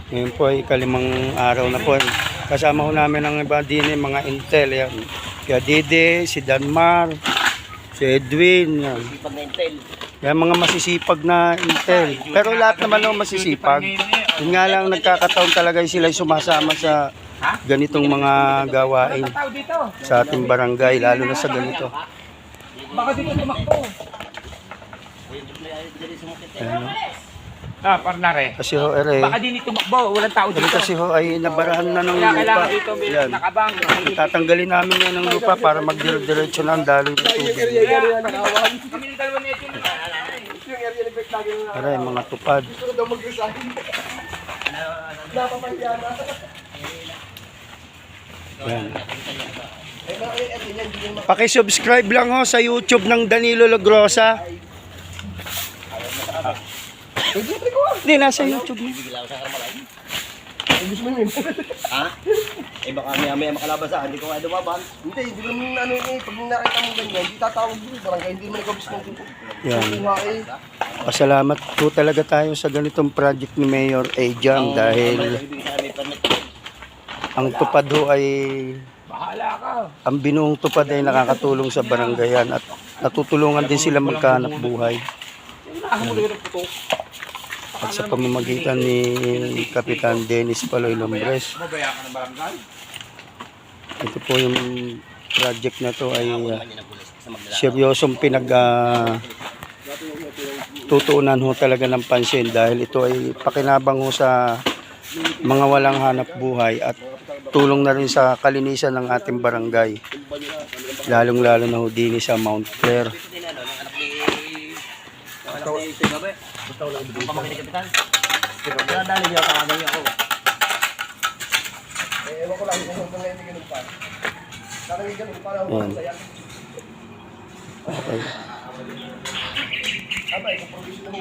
Ngayon po ay ikalimang araw na po. Kasama ko namin ang iba din, mga Intel. Yan. Kaya Dede, si Danmar, si Edwin. Yan. Yan mga masisipag na Intel. Pero lahat naman ng masisipag. Yun nga lang nagkakataon talaga sila sumasama sa ganitong mga gawain sa ating barangay, lalo na sa ganito. Baka dito tumakbo. Ayan. Parnare. Kasi ho, Baka din tumakbo, walang tao dito. kasi ho ay nabarahan na ng Kaya lupa. kailangan dito may Yan. nakabang. Tatanggalin namin yan ng lupa para magdire-diretso na ang daloy ng tubig. Kami ng dalawa nito. Yung area effect lagi na. Aray, mga tupad. Gusto ko daw mag-resign. Napapahiya na. Yan. Eh, bakit ano yan? Hindi yung Paki-subscribe lang ho sa YouTube ng Danilo Lagrosa. Hindi, nasa YouTube mo. gusto mo yun. Ha? Eh baka may makalabasan, hindi ko kaya dumaban. Hindi naman ano eh. Pag nakita mo ganyan, hindi tatawag dito. Barangay, hindi naman ikaw gusto mong tutok. Yan. Kuha eh. Pasalamat po talaga tayo sa ganitong project ni Mayor Ejam dahil ang tupad ho ay Bahala ka. ang binuong tupad ay nakakatulong sa barangayan at natutulungan din sila magkahanap buhay. Nakakamulo ng puto. At sa pamamagitan ni Kapitan Dennis Paloy Lombres, Mabaya ka ng barangay. ito po yung project na to ay seryosong tutuunan ho talaga ng pansin dahil ito ay pakinabang ho sa mga walang hanap buhay at tulong na rin sa kalinisan ng ating barangay, lalong lalo na ho din sa Mount Clair. Gusto ko lang bigyan. Pamakin ni Kapitan. Kaya dali niyo, tawagan niyo ako. Eh, ewan ko lang kung mga hindi ganun pa. Parang hindi ganun pa lang. Ayan. Sayang. Okay. Aba, ikaw produce na mo,